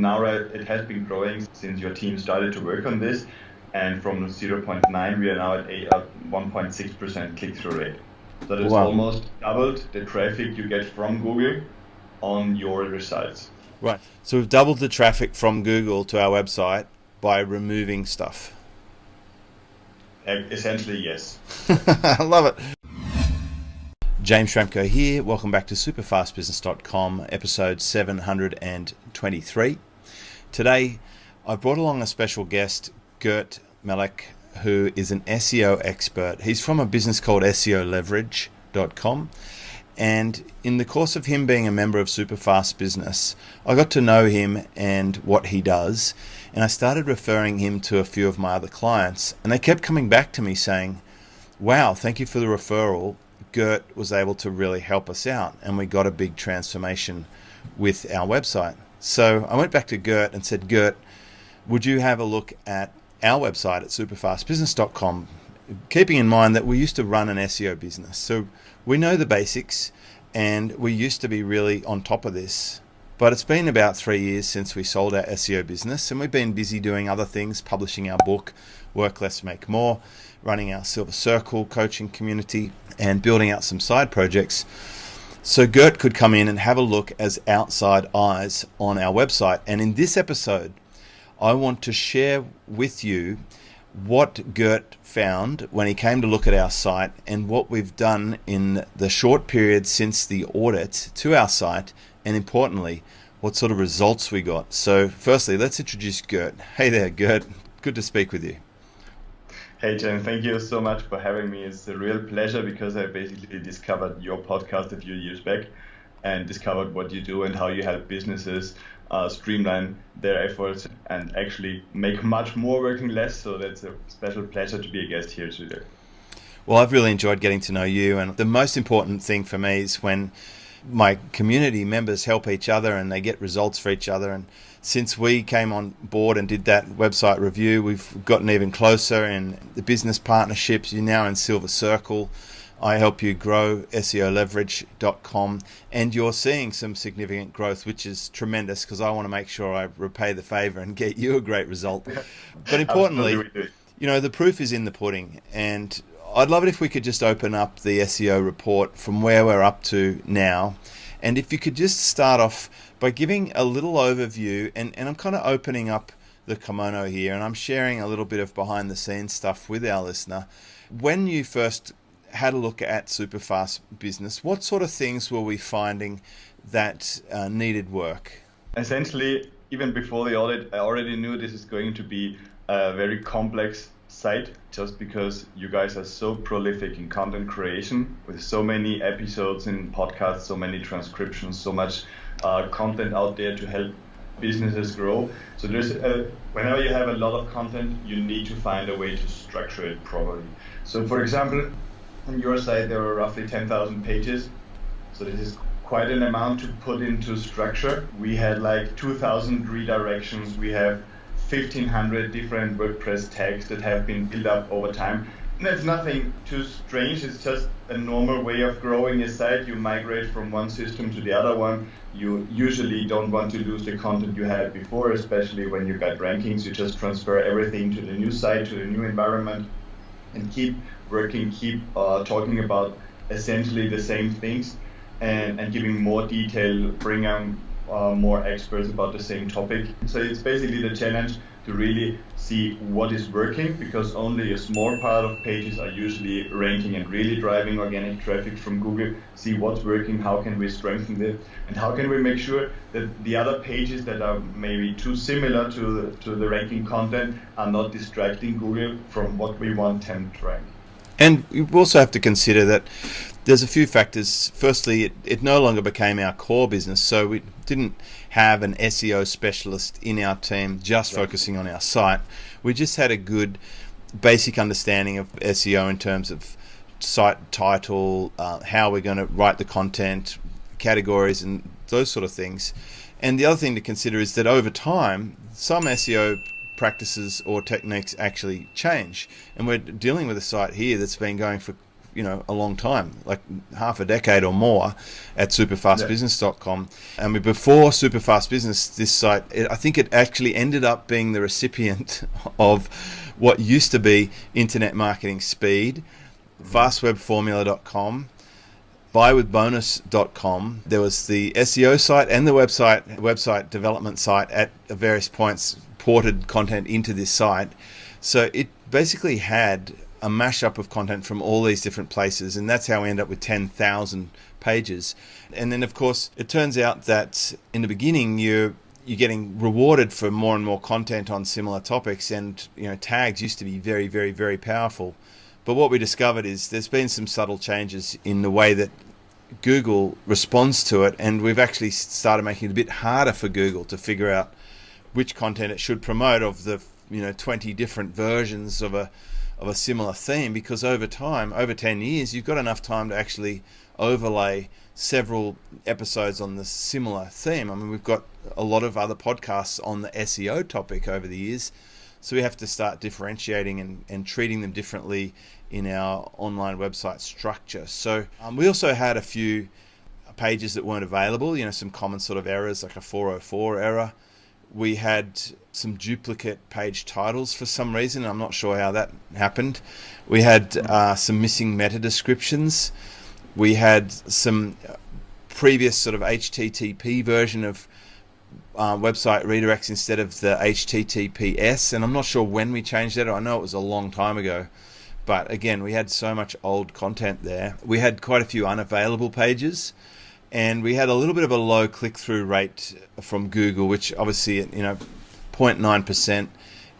now it has been growing since your team started to work on this. And from 0.9, we are now at 1.6% click-through rate. So that's almost doubled the traffic you get from Google on your results. Right. So we've doubled the traffic from Google to our website by removing stuff. Essentially, yes. I love it. James Schramko here. Welcome back to superfastbusiness.com, episode 723. Today, I brought along a special guest, Gert, Mellak, who is an SEO expert. He's from a business called SEOleverage.com. And in the course of him being a member of Superfast Business, I got to know him and what he does. And I started referring him to a few of my other clients. And they kept coming back to me saying, wow, thank you for the referral. Gert was able to really help us out. And we got a big transformation with our website. So I went back to Gert and said, Gert, would you have a look at our website at superfastbusiness.com, keeping in mind that we used to run an SEO business. So we know the basics and we used to be really on top of this. But it's been about 3 years since we sold our SEO business and we've been busy doing other things, publishing our book, Work Less, Make More, running our Silver Circle coaching community and building out some side projects. So Gert could come in and have a look as outside eyes on our website. And in this episode, I want to share with you what Gert found when he came to look at our site and what we've done in the short period since the audit to our site, and importantly, what sort of results we got. So firstly, let's introduce Gert. Hey there, Gert. Good to speak with you. Hey, Jen. Thank you so much for having me. It's a real pleasure because I basically discovered your podcast a few years back and discovered what you do and how you help businesses streamline their efforts and actually make much more working less. So that's a special pleasure to be a guest here today. Well, I've really enjoyed getting to know you. And the most important thing for me is when my community members help each other and they get results for each other. And since we came on board and did that website review, we've gotten even closer in the business partnerships. You're now in Silver Circle. I help you grow SEOleverage.com, and you're seeing some significant growth, which is tremendous because I want to make sure I repay the favor and get you a great result. But importantly, the proof is in the pudding, and I'd love it if we could just open up the SEO report from where we're up to now. And if you could just start off by giving a little overview, and I'm kind of opening up the kimono here, and I'm sharing a little bit of behind the scenes stuff with our listener. When you first had a look at Superfast Business, what sort of things were we finding that needed work? Essentially, even before the audit, I already knew this is going to be a very complex site just because you guys are so prolific in content creation with so many episodes in podcasts, so many transcriptions, so much content out there to help businesses grow. So there's whenever you have a lot of content, you need to find a way to structure it properly. So for example, on your site, there are roughly 10,000 pages. So this is quite an amount to put into structure. We had like 2,000 redirections. We have 1,500 different WordPress tags that have been built up over time. And it's nothing too strange. It's just a normal way of growing a site. You migrate from one system to the other one. You usually don't want to lose the content you had before, especially when you got rankings. You just transfer everything to the new site, to the new environment, and keep working, keep talking about essentially the same things and giving more detail, bring on more experts about the same topic. So it's basically the challenge to really see what is working, because only a small part of pages are usually ranking and really driving organic traffic from Google. See what's working, how can we strengthen it, and how can we make sure that the other pages that are maybe too similar to the ranking content are not distracting Google from what we want them to rank. And you also have to consider that there's a few factors. Firstly, it no longer became our core business, so we didn't have an SEO specialist in our team just focusing on our site. We just had a good basic understanding of SEO in terms of site title, how we're going to write the content, categories, and those sort of things. And the other thing to consider is that over time, some SEO practices or techniques actually change. And we're dealing with a site here that's been going for a long time, like half a decade or more, at superfastbusiness.com. And before Superfast Business, this site, I think it actually ended up being the recipient of what used to be Internet Marketing Speed, fastwebformula.com, buywithbonus.com. There was the SEO site and the website development site at various points ported content into this site. So it basically had a mashup of content from all these different places, and that's how we end up with 10,000 pages. And then, of course, it turns out that in the beginning you're getting rewarded for more and more content on similar topics, and tags used to be very, very, very powerful. But what we discovered is there's been some subtle changes in the way that Google responds to it, and we've actually started making it a bit harder for Google to figure out which content it should promote of the 20 different versions of a similar theme, because over time, over 10 years, you've got enough time to actually overlay several episodes on the similar theme. I mean, we've got a lot of other podcasts on the SEO topic over the years, so we have to start differentiating and treating them differently in our online website structure. So we also had a few pages that weren't available, some common sort of errors, like a 404 error. We had some duplicate page titles for some reason. I'm not sure how that happened. We had some missing meta descriptions. We had some previous sort of HTTP version of website redirects instead of the HTTPS, and I'm not sure when we changed that. I know it was a long time ago, but again, we had so much old content there. We had quite a few unavailable pages, and we had a little bit of a low click-through rate from Google, which obviously, 0.9%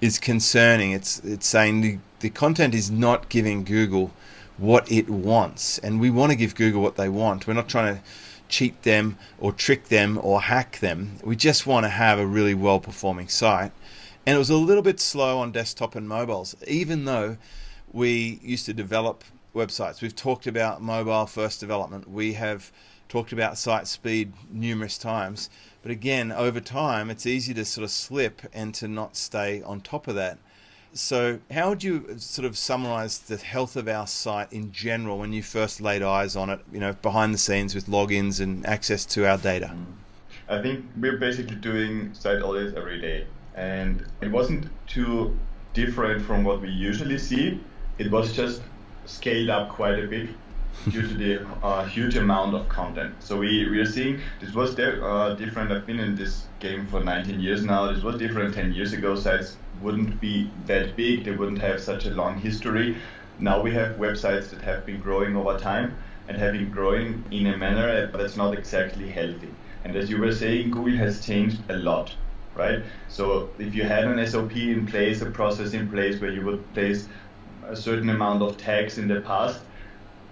is concerning. It's saying the content is not giving Google what it wants, and we want to give Google what they want. We're not trying to cheat them or trick them or hack them. We just want to have a really well-performing site. And it was a little bit slow on desktop and mobiles, even though we used to develop websites. We've talked about mobile first development. We have talked about site speed numerous times. But again, over time, it's easy to sort of slip and to not stay on top of that. So how would you sort of summarize the health of our site in general when you first laid eyes on it, behind the scenes with logins and access to our data? I think we're basically doing site audits every day, and it wasn't too different from what we usually see. It was just scaled up quite a bit due to the huge amount of content. So we are seeing this was different. I've been in this game for 19 years now. This was different 10 years ago. Sites wouldn't be that big. They wouldn't have such a long history. Now we have websites that have been growing over time and have been growing in a manner that's not exactly healthy. And as you were saying, Google has changed a lot, right? So if you had an SOP in place, a process in place where you would place a certain amount of tags in the past,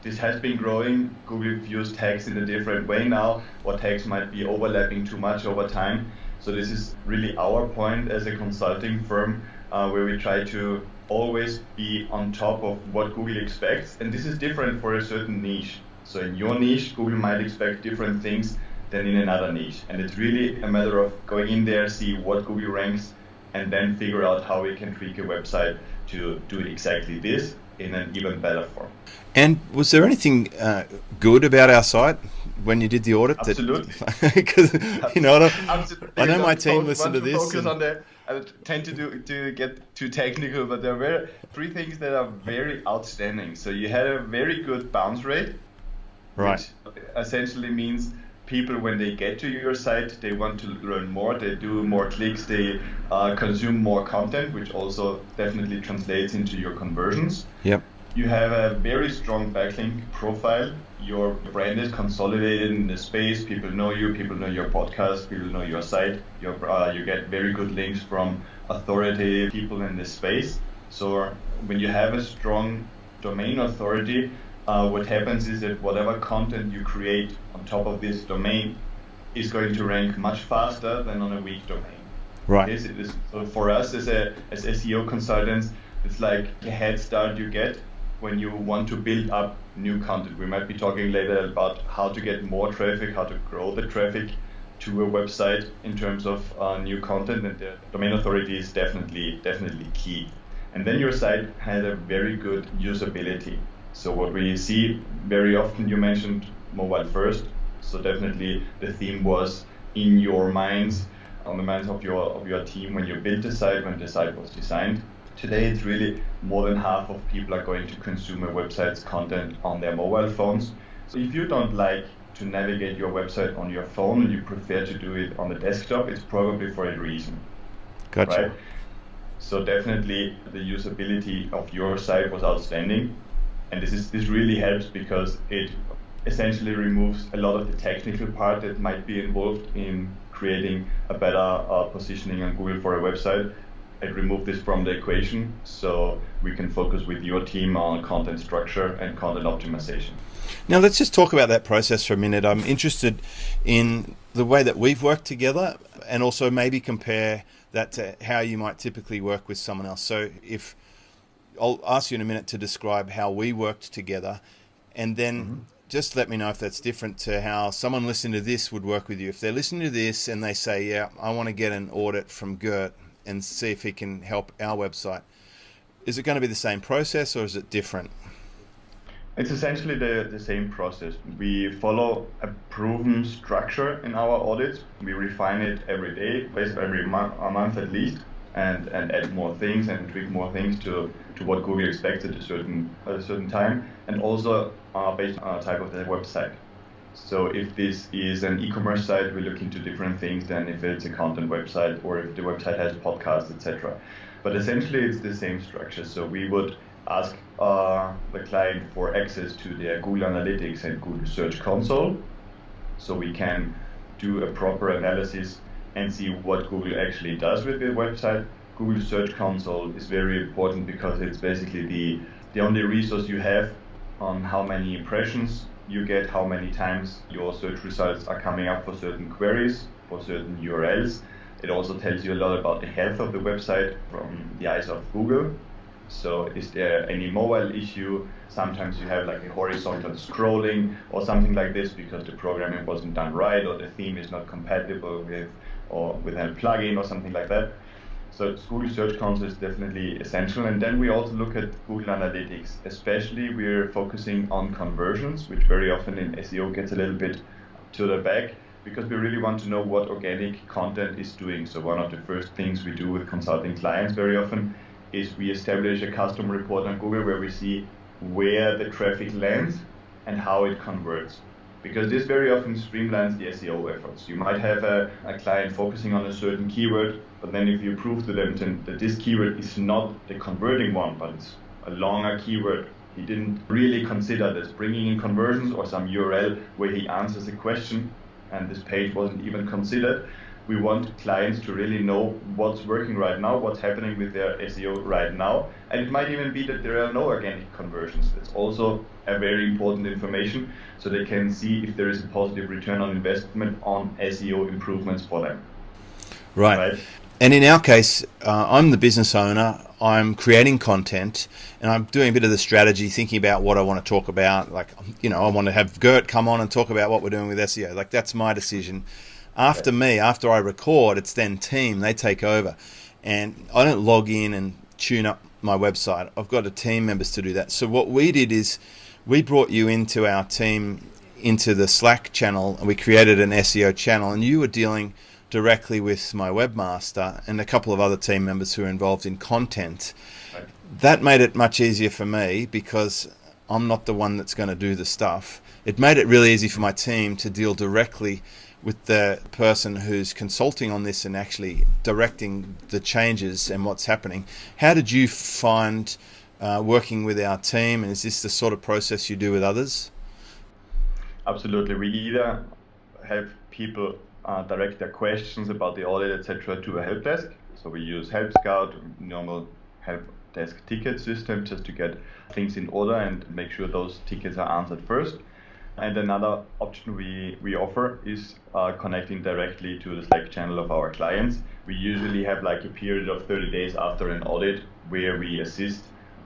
this has been growing. Google views tags in a different way now, or tags might be overlapping too much over time. So this is really our point as a consulting firm, where we try to always be on top of what Google expects. And this is different for a certain niche. So in your niche, Google might expect different things than in another niche. And it's really a matter of going in there, see what Google ranks, and then figure out how we can tweak a website to do exactly this in an even better form. And was there anything good about our site when you did the audit? Absolutely. Because Absolutely. I know my team listened to this. I tend to get too technical, but there were three things that are very outstanding. So you had a very good bounce rate, right? Which essentially means people, when they get to your site, they want to learn more, they do more clicks, they consume more content, which also definitely translates into your conversions. Yep. You have a very strong backlink profile. Your brand is consolidated in the space. People know you, people know your podcast, people know your site. You get very good links from authoritative people in this space. So when you have a strong domain authority, what happens is that whatever content you create on top of this domain is going to rank much faster than on a weak domain. Right. So for us as SEO consultants, it's like a head start you get when you want to build up new content. We might be talking later about how to get more traffic, how to grow the traffic to a website in terms of new content, and the domain authority is definitely key. And then your site has a very good usability. So what we see very often, you mentioned mobile first. So definitely the theme was in your minds, on the minds of your team when you built the site, when the site was designed. Today it's really more than half of people are going to consume a website's content on their mobile phones. So if you don't like to navigate your website on your phone and you prefer to do it on the desktop, it's probably for a reason. Gotcha. Right? So definitely the usability of your site was outstanding, and this really helps because it essentially removes a lot of the technical part that might be involved in creating a better positioning on Google for a website. It removed this from the equation, so we can focus with your team on content structure and content optimization. Now let's just talk about that process for a minute. I'm interested in the way that we've worked together, and also maybe compare that to how you might typically work with someone else. So if I'll ask you in a minute to describe how we worked together, and then just let me know if that's different to how someone listening to this would work with you. If they're listening to this and they say, yeah, I want to get an audit from Gert and see if he can help our website, is it going to be the same process or is it different? It's essentially the same process. We follow a proven structure in our audits. We refine it every day, basically a month at least, and add more things and tweak more things to what Google expects at a certain time, and also based on the type of the website. So if this is an e-commerce site, we look into different things than if it's a content website or if the website has podcasts, etc. But essentially it's the same structure. So we would ask the client for access to their Google Analytics and Google Search Console, so we can do a proper analysis and see what Google actually does with the website. Google Search Console is very important because it's basically the only resource you have on how many impressions you get, how many times your search results are coming up for certain queries, for certain URLs. It also tells you a lot about the health of the website from the eyes of Google. So is there any mobile issue? Sometimes you have like a horizontal scrolling or something like this because the programming wasn't done right, or the theme is not compatible with a plugin or something like that. So Google Search Console is definitely essential. And then we also look at Google Analytics. Especially we're focusing on conversions, which very often in SEO gets a little bit to the back, because we really want to know what organic content is doing. So one of the first things we do with consulting clients very often is we establish a custom report on Google where we see where the traffic lands and how it converts. Because this very often streamlines the SEO efforts. You might have a client focusing on a certain keyword, but then if you prove to them that this keyword is not the converting one, but it's a longer keyword, he didn't really consider this, bringing in conversions or some URL where he answers a question and this page wasn't even considered. We want clients to really know what's working right now, what's happening with their SEO right now. And it might even be that there are no organic conversions. That's also a very important information, so they can see if there is a positive return on investment on SEO improvements for them. Right. And in our case, I'm the business owner, I'm creating content, and I'm doing a bit of the strategy, thinking about what I want to talk about. Like, I want to have Gert come on and talk about what we're doing with SEO. Like, that's my decision. After I record, it's then team, they take over. And I don't log in and tune up my website. I've got team members to do that. So what we did is we brought you into our team, into the Slack channel, and we created an SEO channel, and you were dealing directly with my webmaster and a couple of other team members who are involved in content. Right. That made it much easier for me because I'm not the one that's going to do the stuff. It made it really easy for my team to deal directly with the person who's consulting on this and actually directing the changes and what's happening. How did you find working with our team, and is this the sort of process you do with others? Absolutely. We either have people direct their questions about the audit, etc., to a help desk. So we use Help Scout, normal help desk ticket system, just to get things in order and make sure those tickets are answered first. And another option we offer is connecting directly to the Slack channel of our clients. We usually have like a period of 30 days after an audit where we assist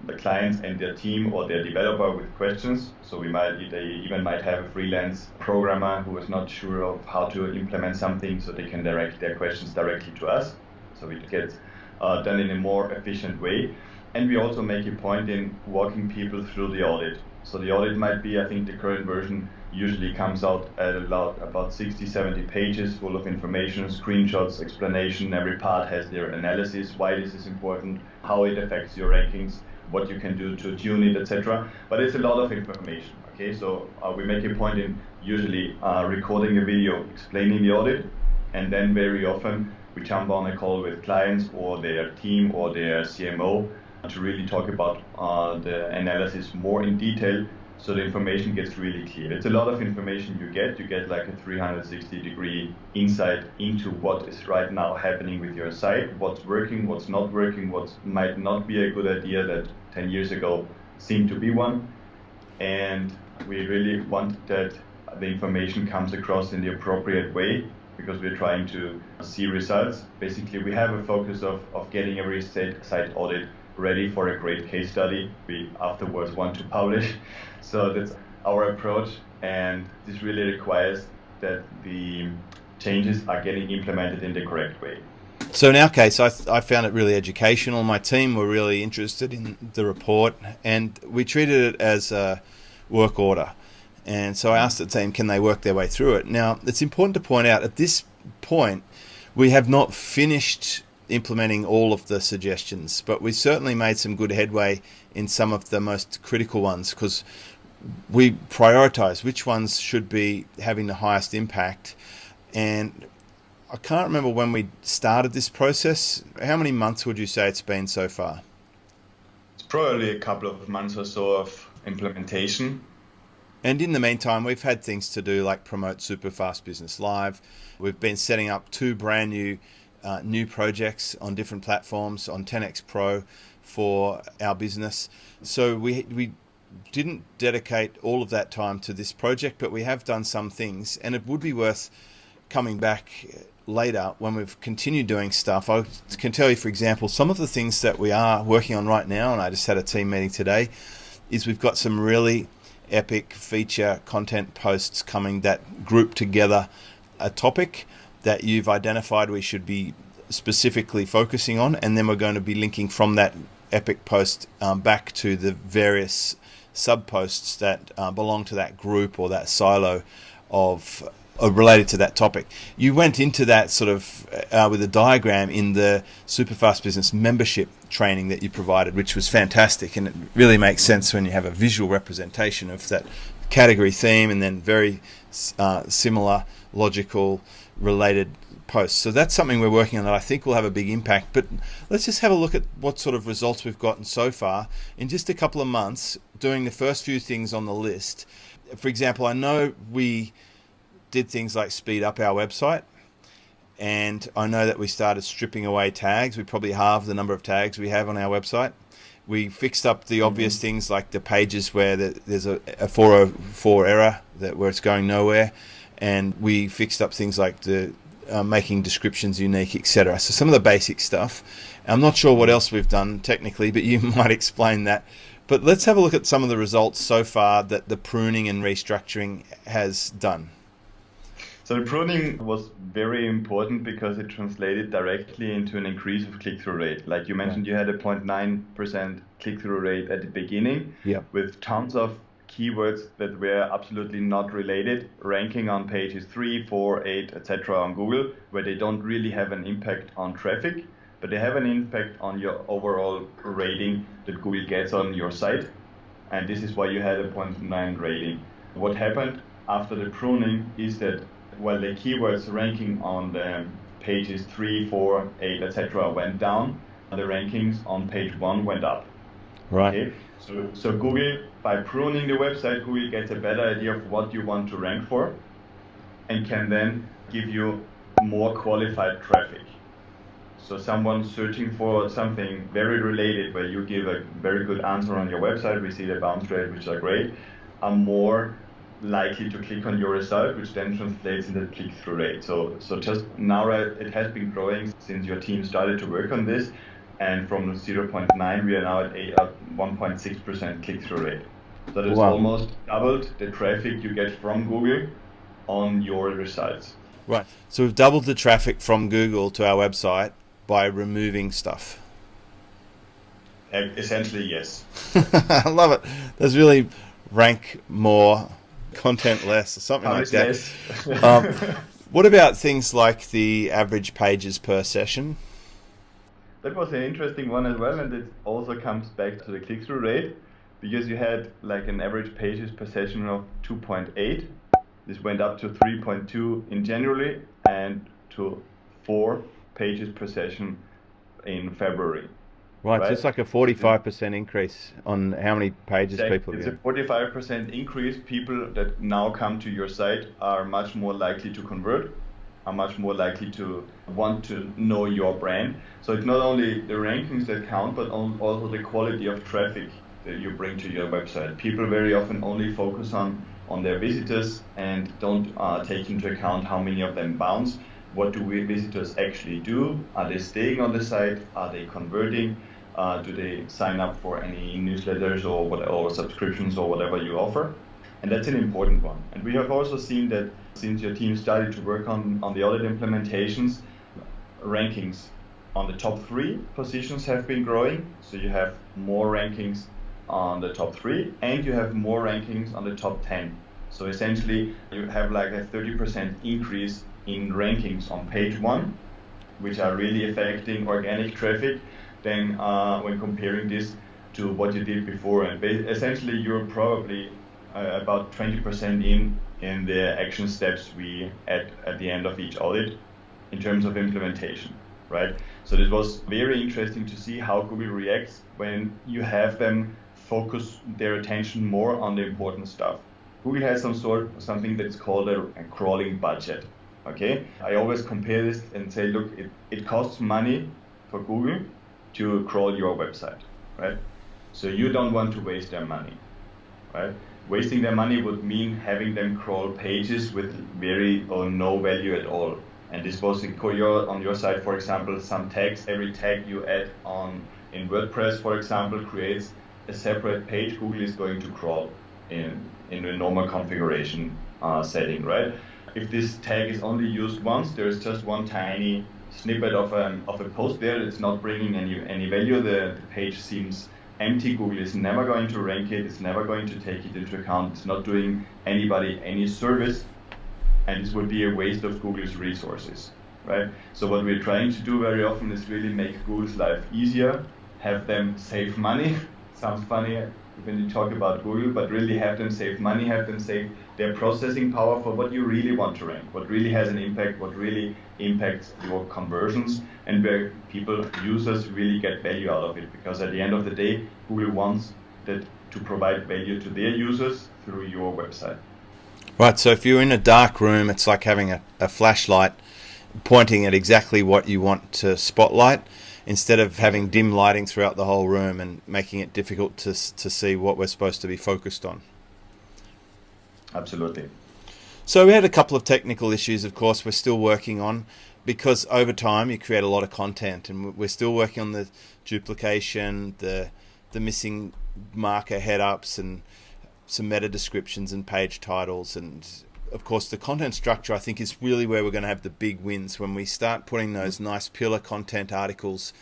the clients and their team or their developer with questions. So they even might have a freelance programmer who is not sure of how to implement something, so they can direct their questions directly to us. So it gets done in a more efficient way. And we also make a point in walking people through the audit. So the audit might be, I think the current version usually comes out at about 60, 70 pages full of information, screenshots, explanation. Every part has their analysis, why this is important, how it affects your rankings, what you can do to tune it, etc. But it's a lot of information. Okay, so we make a point in usually recording a video explaining the audit, and then very often we jump on a call with clients or their team or their CMO to really talk about the analysis more in detail, so the information gets really clear. It's a lot of information you get like a 360-degree insight into what is right now happening with your site, what's working, what's not working, what might not be a good idea that 10 years ago seemed to be one. And we really want that the information comes across in the appropriate way, because we're trying to see results. Basically, we have a focus of getting every site audit ready for a great case study we afterwards want to publish. So that's our approach, and this really requires that the changes are getting implemented in the correct way. So in our case, I found it really educational. My team were really interested in the report, and we treated it as a work order. And so I asked the team, can they work their way through it? Now, it's important to point out, at this point, we have not finished implementing all of the suggestions, but we certainly made some good headway in some of the most critical ones, because we prioritize which ones should be having the highest impact. And I can't remember when we started this process. How many months would you say it's been so far? It's probably a couple of months or so of implementation. And in the meantime, we've had things to do like promote Superfast Business Live. We've been setting up 2 brand new projects on different platforms on 10x Pro for our business. So we didn't dedicate all of that time to this project, but we have done some things, and it would be worth coming back later when we've continued doing stuff. I can tell you, for example, some of the things that we are working on right now, and I just had a team meeting today, is we've got some really epic feature content posts coming that group together a topic that you've identified we should be specifically focusing on, and then we're going to be linking from that epic post back to the various sub posts that belong to that group or that silo of related to that topic. You went into that sort of with a diagram in the Superfast Business membership training that you provided, which was fantastic, and it really makes sense when you have a visual representation of that category theme and then very similar, logical, related posts. So that's something we're working on that I think will have a big impact. But let's just have a look at what sort of results we've gotten so far in just a couple of months doing the first few things on the list. For example, I know we did things like speed up our website, and I know that we started stripping away tags. We probably halved the number of tags we have on our website. We fixed up the obvious things like the pages where there's a 404 error where it's going nowhere, and we fixed up things like the making descriptions unique, etc. So some of the basic stuff. I'm not sure what else we've done technically, but you might explain that. But let's have a look at some of the results so far that the pruning and restructuring has done. So the pruning was very important because it translated directly into an increase of click-through rate. Like you mentioned, you had a 0.9% click-through rate at the beginning, with tons of keywords that were absolutely not related, ranking on pages 3, 4, 8, etc. on Google, where they don't really have an impact on traffic, but they have an impact on your overall rating that Google gets on your site. And this is why you had a 0.9 rating. What happened after the pruning is that while the keywords ranking on the pages 3, 4, 8, etc. went down, the rankings on page 1 went up. Right. Okay? So Google, by pruning the website, Google gets a better idea of what you want to rank for and can then give you more qualified traffic. So someone searching for something very related where you give a very good answer on your website, we see the bounce rate, which are great, are more likely to click on your result, which then translates into click-through rate. So just now it has been growing since your team started to work on this, and from 0.9 we are now at 1.6% click-through rate. So that's almost doubled the traffic you get from Google on your results. Right. So we've doubled the traffic from Google to our website by removing stuff. Essentially, yes. I love it. There's really rank more, content less, or something like that. What about things like the average pages per session? That was an interesting one as well, and it also comes back to the click-through rate, because you had like an average pages per session of 2.8. This went up to 3.2 in January and to 4 pages per session in February. Right, so it's like a 45% increase on how many pages people get. It's a 45% increase. People that now come to your site are much more likely to convert, are much more likely to want to know your brand. So it's not only the rankings that count, but also the quality of traffic that you bring to your website. People very often only focus on their visitors and don't take into account how many of them bounce. What do visitors actually do? Are they staying on the site? Are they converting? Do they sign up for any newsletters or subscriptions or whatever you offer? And that's an important one. And we have also seen that since your team started to work on the audit implementations, rankings on the top 3 positions have been growing. So you have more rankings on the top 3 and you have more rankings on the top 10. So essentially you have like a 30% increase in rankings on page 1, which are really affecting organic traffic, than when comparing this to what you did before. And essentially you're probably about 20% in the action steps we at the end of each audit in terms of implementation, right? So this was very interesting to see how Google reacts when you have them focus their attention more on the important stuff. Google has something that's called a crawling budget. Okay, I always compare this and say, look, it costs money for Google to crawl your website, right? So you don't want to waste their money, right? Wasting their money would mean having them crawl pages with very or no value at all. And this was on your site, for example, some tags. Every tag you add in WordPress, for example, creates a separate page Google is going to crawl in a normal configuration setting, right? If this tag is only used once, there's just one tiny snippet of a post there. It's not bringing any value. The page seems empty. Google is never going to rank it. It's never going to take it into account. It's not doing anybody any service, and this would be a waste of Google's resources, right? So what we're trying to do very often is really make Google's life easier, have them save money. Sounds funny when you talk about Google, but really have them save money, have them save their processing power for what you really want to rank, what really has an impact, what really impacts your conversions, and where users really get value out of it. Because at the end of the day, Google wants that to provide value to their users through your website. Right, so if you're in a dark room, it's like having a flashlight pointing at exactly what you want to spotlight, instead of having dim lighting throughout the whole room and making it difficult to see what we're supposed to be focused on. Absolutely. So we had a couple of technical issues, of course, we're still working on, because over time you create a lot of content, and we're still working on the duplication, the missing marker head-ups, and some meta descriptions and page titles. And of course the content structure, I think, is really where we're going to have the big wins, when we start putting those nice pillar content articles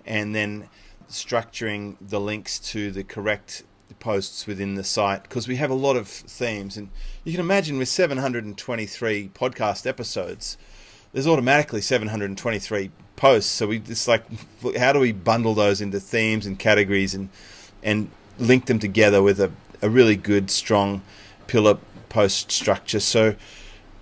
and then structuring the links to the correct posts within the site, because we have a lot of themes. And you can imagine with 723 podcast episodes, there's automatically 723 posts. So it's like, how do we bundle those into themes and categories and link them together with a really good, strong pillar post structure? So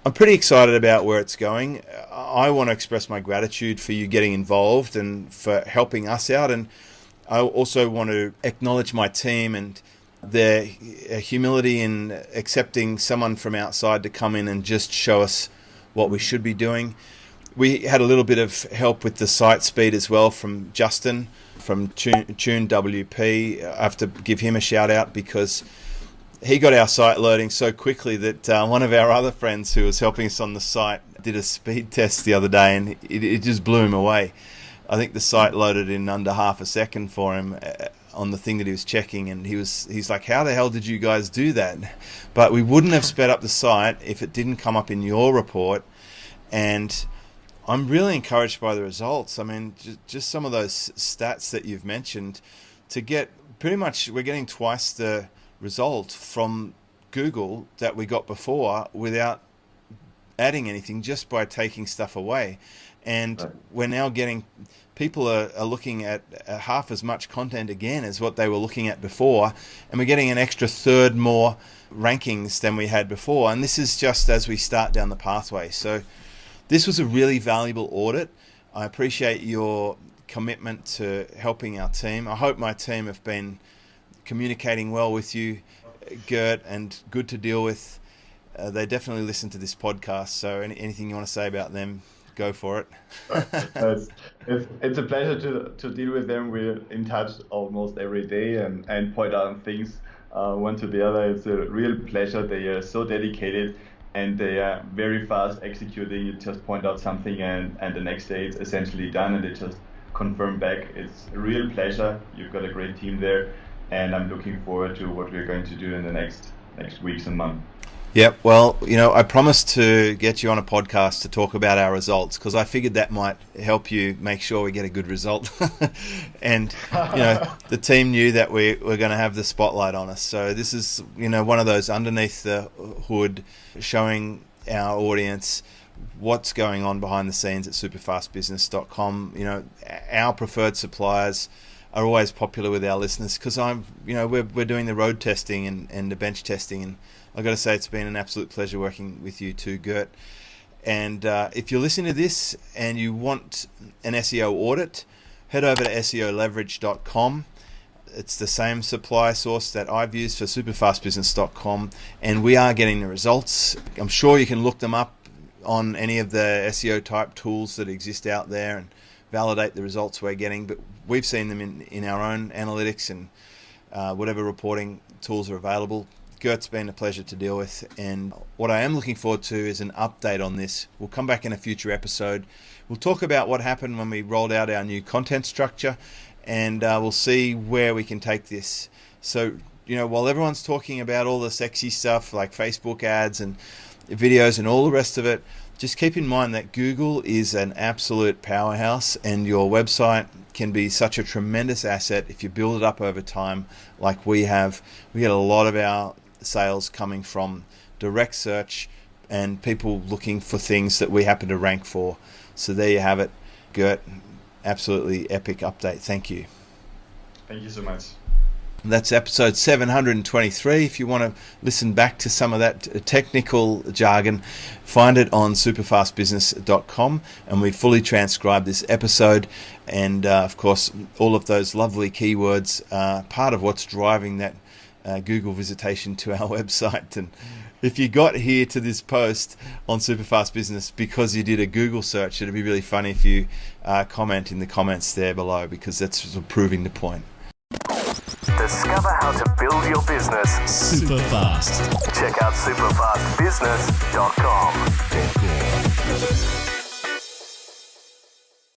I'm pretty excited about where it's going. I want to express my gratitude for you getting involved and for helping us out. And I also want to acknowledge my team and their humility in accepting someone from outside to come in and just show us what we should be doing. We had a little bit of help with the site speed as well from Justin from Tune WP. I have to give him a shout out, because he got our site loading so quickly that one of our other friends who was helping us on the site did a speed test the other day, and it just blew him away. I think the site loaded in under half a second for him on the thing that he was checking, and he's like, how the hell did you guys do that? But we wouldn't have sped up the site if it didn't come up in your report. And I'm really encouraged by the results. I mean, just some of those stats that you've mentioned to get pretty much, we're getting twice the result from Google that we got before without adding anything, just by taking stuff away. And we're now getting, people are looking at half as much content again as what they were looking at before, and we're getting an extra third more rankings than we had before. And this is just as we start down the pathway. So this was a really valuable audit. I appreciate your commitment to helping our team. I hope my team have been communicating well with you, Gert, and good to deal with. They definitely listen to this podcast, so anything you want to say about them, go for it. It's a pleasure to deal with them. We're in touch almost every day and point out things one to the other. It's a real pleasure. They are so dedicated and they are very fast executing. You just point out something and the next day it's essentially done and they just confirm back. It's a real pleasure. You've got a great team there, and I'm looking forward to what we're going to do in the next weeks and months. Yep. Well, I promised to get you on a podcast to talk about our results, because I figured that might help you make sure we get a good result. And, the team knew that we're going to have the spotlight on us. So this is, one of those underneath the hood, showing our audience what's going on behind the scenes at superfastbusiness.com. Our preferred suppliers are always popular with our listeners because we're doing the road testing and the bench testing, and I've got to say it's been an absolute pleasure working with you too, Gert. And if you're listening to this and you want an SEO audit, head over to SEOleverage.com. It's the same supply source that I've used for superfastbusiness.com, and we are getting the results. I'm sure you can look them up on any of the SEO type tools that exist out there and validate the results we're getting, but we've seen them in our own analytics and whatever reporting tools are available. Gert's been a pleasure to deal with, and what I am looking forward to is an update on this. We'll come back in a future episode. We'll talk about what happened when we rolled out our new content structure, and we'll see where we can take this. So, while everyone's talking about all the sexy stuff like Facebook ads and videos and all the rest of it, just keep in mind that Google is an absolute powerhouse, and your website can be such a tremendous asset if you build it up over time like we have. We get a lot of our sales coming from direct search and people looking for things that we happen to rank for. So there you have it, Gert. Absolutely epic update. Thank you. Thank you so much. That's episode 723. If you want to listen back to some of that technical jargon, find it on superfastbusiness.com, and we've fully transcribed this episode. And of course, all of those lovely keywords are part of what's driving that Google visitation to our website. And if you got here to this post on Superfast Business because you did a Google search, it'd be really funny if you comment in the comments there below, because that's sort of proving the point. Discover how to build your business super fast. Check out superfastbusiness.com.